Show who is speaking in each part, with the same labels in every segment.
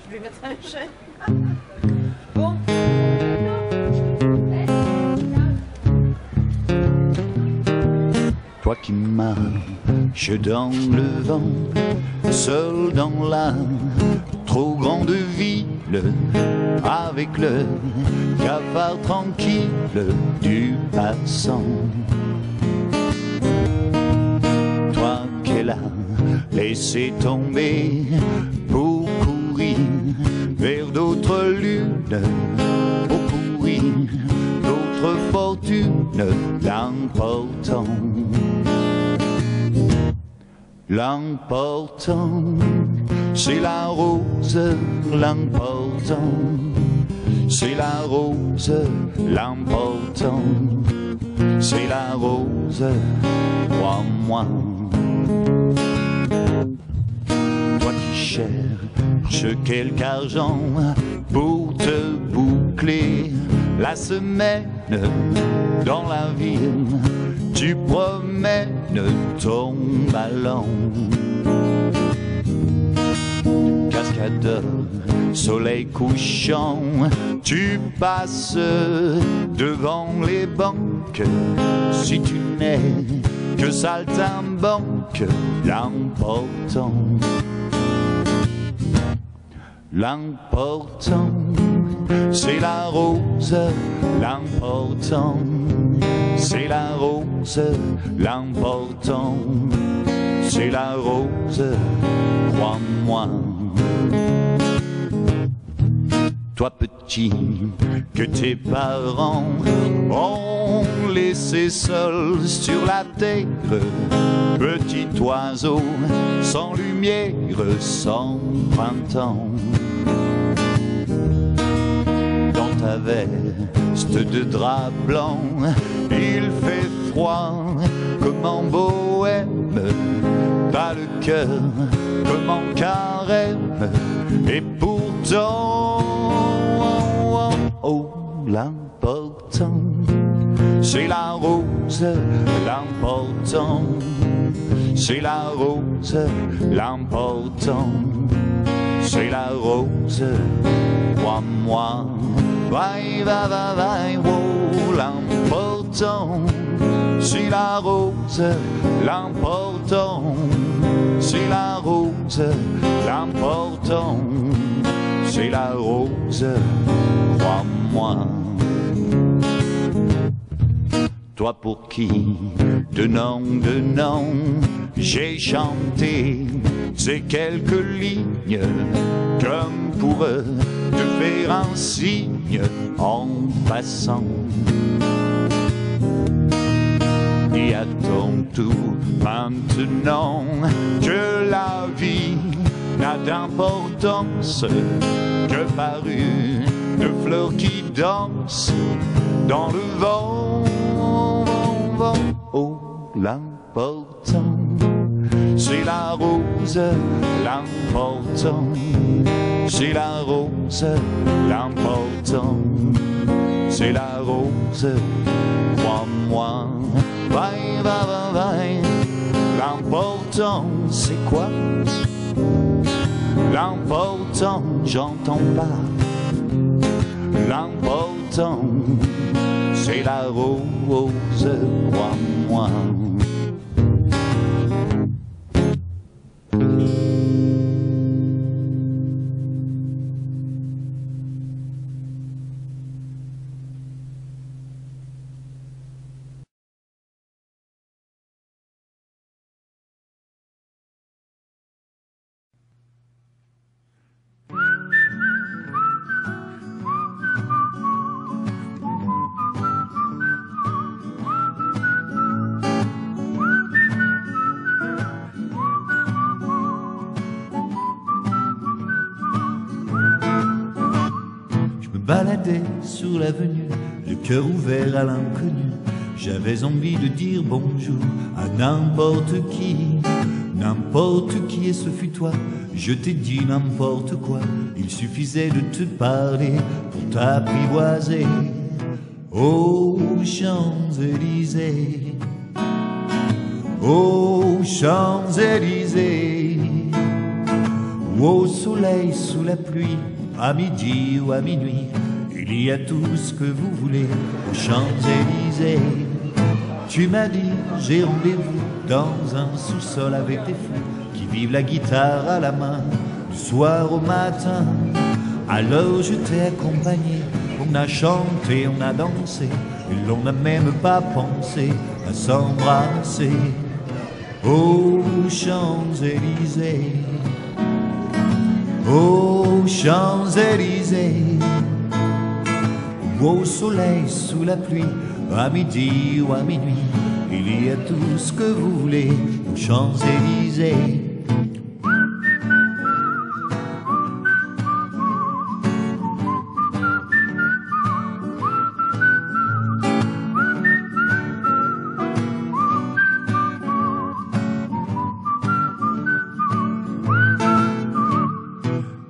Speaker 1: Je vais mettre un chien. Bon.
Speaker 2: Toi qui marches dans le vent, seul dans la trop grande ville, avec le cafard tranquille du passant. Toi qu'elle a laissé tomber pour courir vers d'autres lunes, pour courir d'autres fortunes, l'important. L'important, c'est la rose, l'important, c'est la rose, l'important, c'est la rose, crois-moi. Toi qui cherches quelque argent pour te boucler la semaine dans la ville, tu promènes ton ballon. Cascadeur, soleil couchant, tu passes devant les banques. Si tu n'es que saltimbanque, l'important, l'important, c'est la rose, l'important, c'est la rose, l'important, c'est la rose, crois-moi. Toi petit, que tes parents ont laissé seul sur la terre, petit oiseau sans lumière, sans printemps. Dans ta veste de drap blanc, il fait froid comme en bohème, t'as le cœur comme en carême, et pourtant, oh, l'important, c'est la rose, l'important, c'est la rose, l'important, c'est la rose, crois-moi. Vai, va, va, vai, oh, l'important, c'est la rose, l'important, c'est la rose, l'important, c'est la rose, crois-moi. Toi pour qui, de nom, j'ai chanté ces quelques lignes, comme pour te faire un signe en passant. Et à ton tour, maintenant que la vie n'a d'importance que par une fleur qui danse dans le vent, oh, l'important, c'est la rose, l'important, c'est la rose, l'important, c'est la rose, crois-moi. Vai, va, va, vai, l'important, c'est quoi? L'important, j'entends pas. L'important, c'est la rose, crois-moi.
Speaker 3: Baladais sur l'avenue, le cœur ouvert à l'inconnu. J'avais envie de dire bonjour à n'importe qui, et ce fut toi. Je t'ai dit n'importe quoi, il suffisait de te parler pour t'apprivoiser. Aux Champs-Élysées, aux Champs-Élysées, ou au soleil, sous la pluie, à midi ou à minuit, il y a tout ce que vous voulez aux Champs-Élysées. Tu m'as dit, j'ai rendez-vous dans un sous-sol avec des fous qui vivent la guitare à la main, du soir au matin. Alors je t'ai accompagné, on a chanté, on a dansé, et l'on n'a même pas pensé à s'embrasser. Aux Champs-Élysées, aux Champs-Élysées, au soleil, sous la pluie, à midi ou à minuit, il y a tout ce que vous voulez aux Champs-Élysées.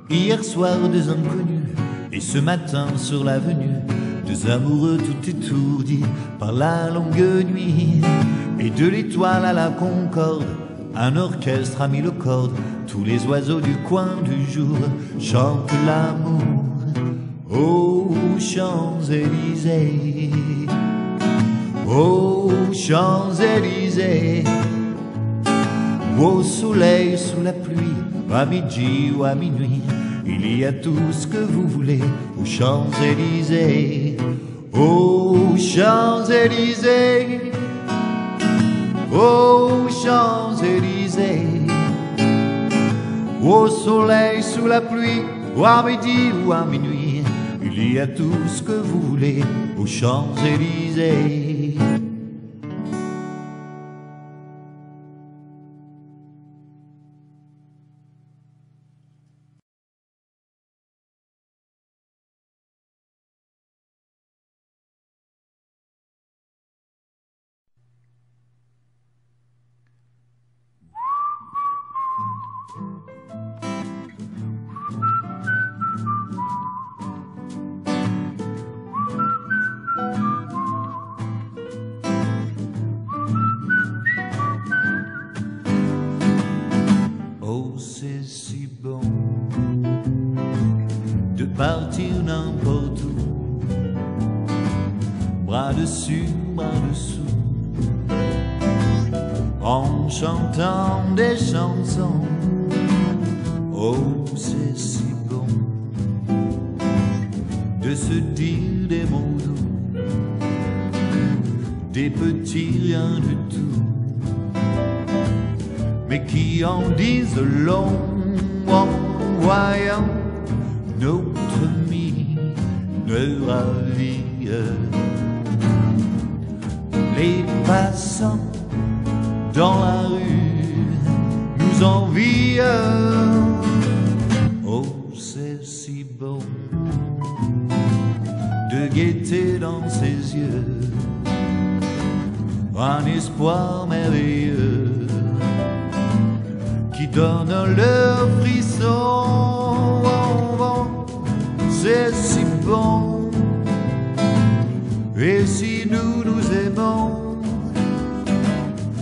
Speaker 3: Hier soir, deux inconnus, et ce matin sur l'avenue, deux amoureux tout étourdis par la longue nuit. Et de l'étoile à la Concorde, un orchestre a mis le corde. Tous les oiseaux du coin du jour chantent l'amour aux Champs-Élysées, aux Champs-Élysées, au soleil, sous la pluie, à midi ou à minuit, il y a tout ce que vous voulez aux Champs-Élysées, aux Champs-Élysées, aux Champs-Élysées, au soleil, sous la pluie, ou à midi ou à minuit, il y a tout ce que vous voulez aux Champs-Élysées. C'est si bon de partir n'importe où, bras dessus, bras dessous, en chantant des chansons. Oh, c'est si bon de se dire des mots doux, des petits riens du tout, mais qui en disent long en voyant notre mine ravie. Les passants dans la rue nous envient. Oh, c'est si bon de guetter dans ses yeux un espoir merveilleux qui donne leur frisson. C'est si bon. Et si nous nous aimons,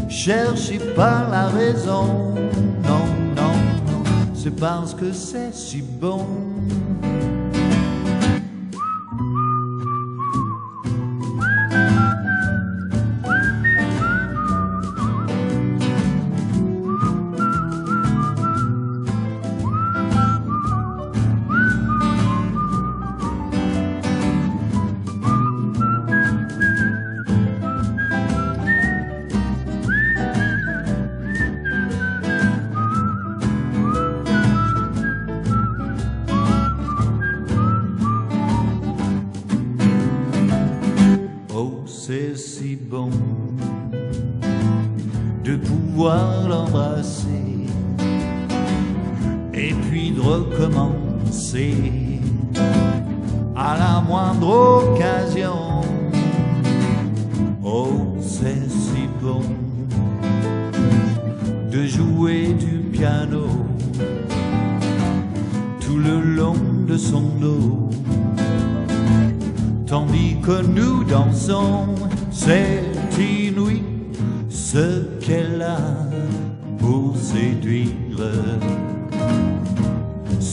Speaker 3: cherchez pas la raison. Non, non, non, c'est parce que c'est si bon. C'est si bon de pouvoir l'embrasser et puis de recommencer à la moindre occasion. Oh, c'est si bon de jouer du piano tout le long de son dos, tandis que nous dansons. C'est inouï ce qu'elle a pour séduire.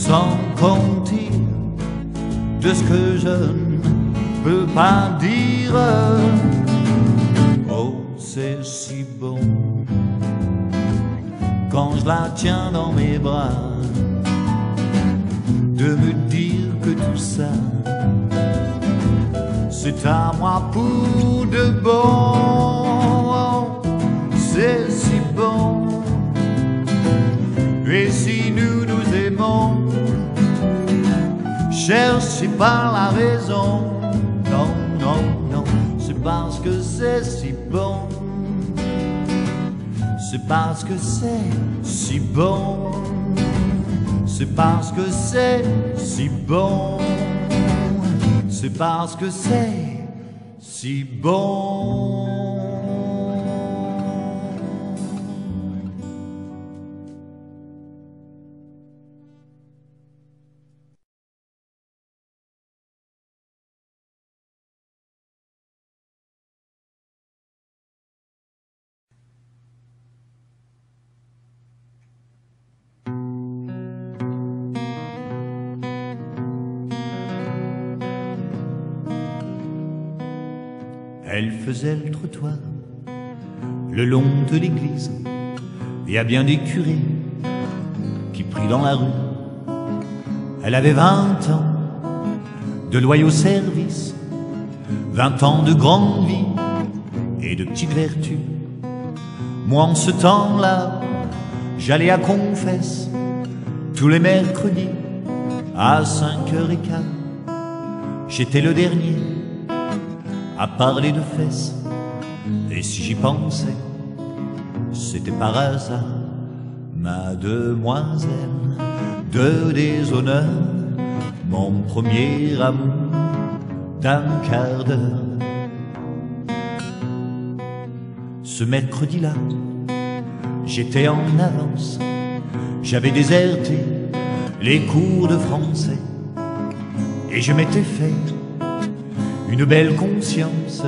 Speaker 3: sans compter de ce que je ne peux pas dire. Oh, c'est si bon quand je la tiens dans mes bras, de me dire que tout ça, c'est à moi pour de bon. C'est si bon. Et si nous nous aimons, cherchez pas la raison. Non, non, non, c'est parce que c'est si bon. C'est parce que c'est si bon. C'est parce que c'est si bon. C'est parce que c'est si bon. Elle faisait le trottoir le long de l'église. Il y a bien des curés qui prient dans la rue. Elle avait 20 ans de loyaux services, 20 ans de grande vie et de petites vertus. Moi en ce temps-là, j'allais à confesse tous les mercredis à 5h15. J'étais le dernier à parler de fesses, et si j'y pensais, c'était par hasard. Mademoiselle de déshonneur, mon premier amour d'un quart d'heure. Ce mercredi-là, j'étais en avance, j'avais déserté les cours de français, et je m'étais fait une belle conscience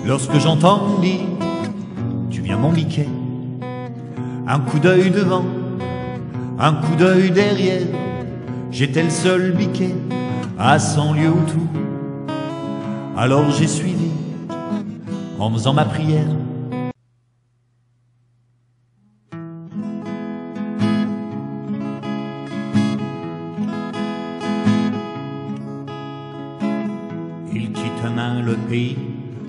Speaker 3: lorsque j'entendis tu viens mon Mickey. Un coup d'œil devant, un coup d'œil derrière, j'étais le seul biquet à 100 lieues autour. Alors j'ai suivi en faisant ma prière. Ils quittent un à un le pays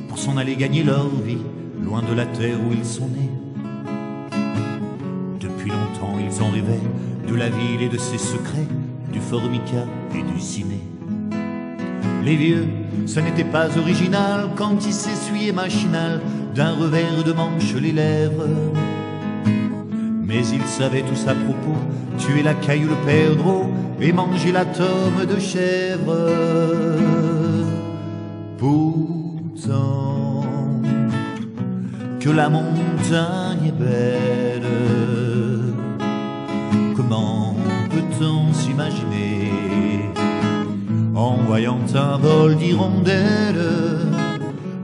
Speaker 3: pour s'en aller gagner leur vie, loin de la terre où ils sont nés. Depuis longtemps ils en rêvaient, de la ville et de ses secrets, du Formica et du ciné. Les vieux, ça n'était pas original quand ils s'essuyaient machinal d'un revers de manche les lèvres. Mais ils savaient tous à propos tuer la caille ou le perdreau et manger la tome de chèvre. Pourtant, que la montagne est belle, comment peut-on s'imaginer, en voyant un vol d'hirondelles,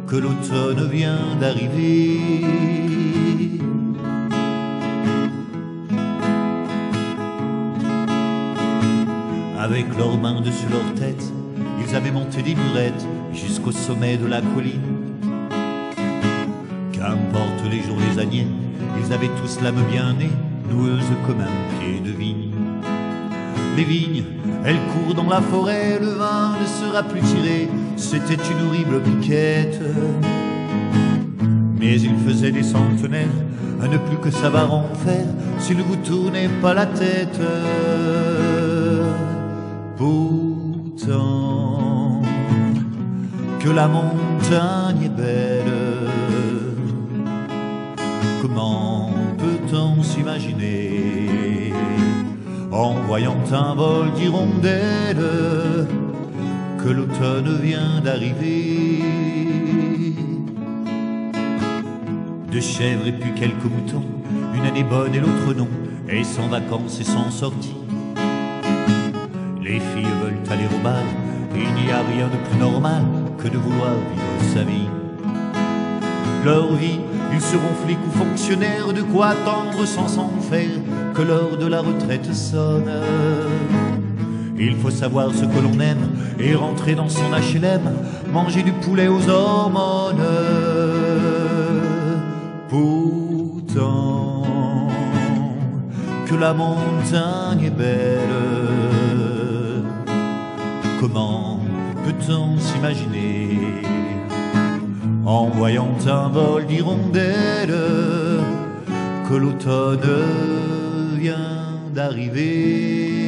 Speaker 3: que l'automne vient d'arriver. Avec leurs mains dessus leur tête, ils avaient monté des murettes jusqu'au sommet de la colline. Qu'importe les jours, les années, ils avaient tous l'âme bien née, noueuse comme un pied de vigne. Les vignes, elles courent dans la forêt, le vin ne sera plus tiré, c'était une horrible piquette. Mais il faisait des centenaires à ne plus que savoir en faire s'il ne vous tournait pas la tête. Pourtant, que la montagne est belle, comment peut-on s'imaginer, en voyant un vol d'hirondelles, que l'automne vient d'arriver. Deux chèvres et puis quelques moutons, une année bonne et l'autre non, et sans vacances et sans sortie. Les filles veulent aller au bal, et il n'y a rien de plus normal que de vouloir vivre sa vie. Leur vie, ils seront flics ou fonctionnaires, de quoi attendre sans s'en faire que l'heure de la retraite sonne. Il faut savoir ce que l'on aime et rentrer dans son HLM, manger du poulet aux hormones. Pourtant, que la montagne est belle, comment peut-on s'imaginer, en voyant un vol d'hirondelles, que l'automne vient d'arriver?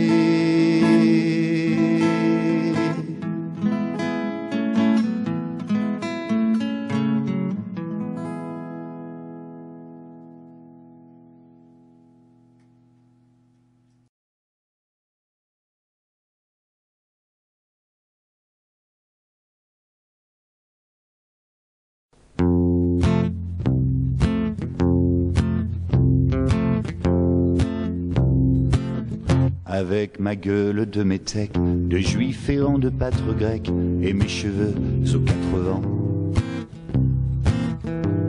Speaker 2: Avec ma gueule de métèque, de juif errant de pâtre grec, et mes cheveux aux 80.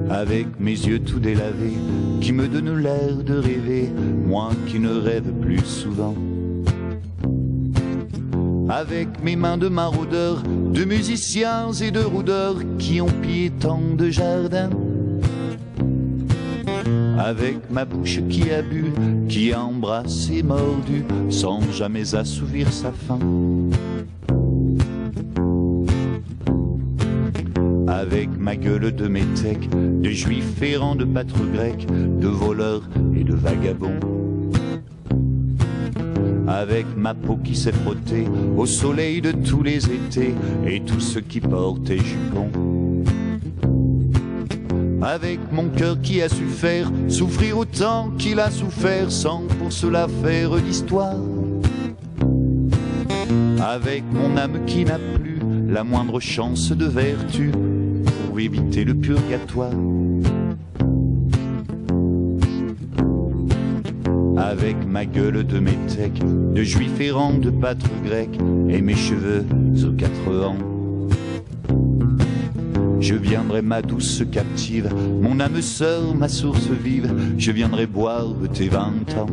Speaker 2: Avec mes yeux tout délavés, qui me donnent l'air de rêver, moi qui ne rêve plus souvent. Avec mes mains de maraudeurs, de musiciens et de rôdeurs, qui ont pillé tant de jardins. Avec ma bouche qui a bu, qui a embrassé, mordu, sans jamais assouvir sa faim. Avec ma gueule de métèque, de juif errant de pâtre grec, de voleurs et de vagabonds. Avec ma peau qui s'est frottée au soleil de tous les étés, et tous ceux qui portaient jupons. Avec mon cœur qui a su faire souffrir autant qu'il a souffert, sans pour cela faire l'histoire. Avec mon âme qui n'a plus la moindre chance de vertu, pour éviter le purgatoire. Avec ma gueule de métèque, de juif errant de pâtre grec, et mes cheveux aux 4 ans. Je viendrai ma douce captive, mon âme sœur, ma source vive, je viendrai boire tes 20 ans.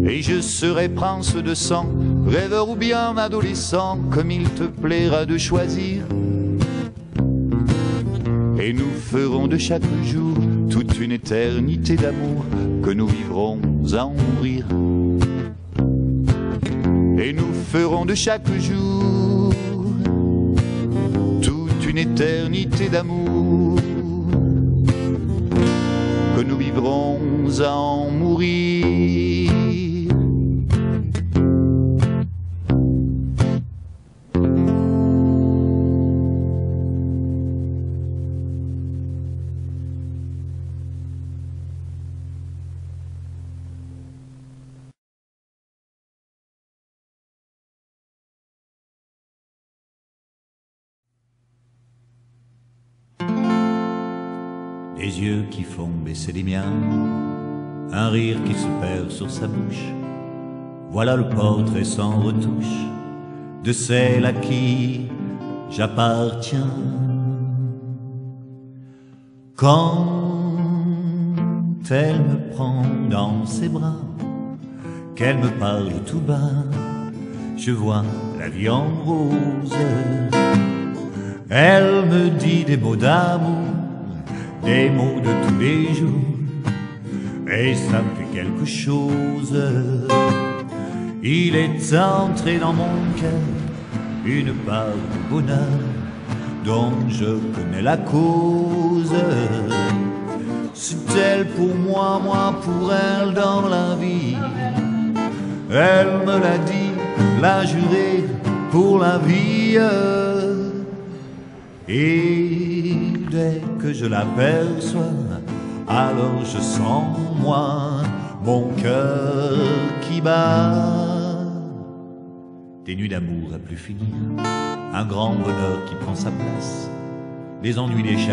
Speaker 2: Et je serai prince de sang, rêveur ou bien adolescent, comme il te plaira de choisir. Et nous ferons de chaque jour toute une éternité d'amour, que nous vivrons à en mourir. Et nous ferons de chaque jour une éternité d'amour, que nous vivrons à en mourir.
Speaker 3: Des yeux qui font baisser les miens, un rire qui se perd sur sa bouche. Voilà le portrait sans retouche de celle à qui j'appartiens. Quand elle me prend dans ses bras, qu'elle me parle tout bas, je vois la vie en rose. Elle me dit des mots d'amour, des mots de tous les jours, et ça me fait quelque chose. Il est entré dans mon cœur une part de bonheur dont je connais la cause. C'est elle pour moi, moi pour elle dans la vie. Elle me l'a dit, l'a juré pour la vie. Et dès que je l'aperçois, alors je sens moi mon cœur qui bat. Des nuits d'amour à plus finir, un grand bonheur qui prend sa place, les ennuis, les chagrins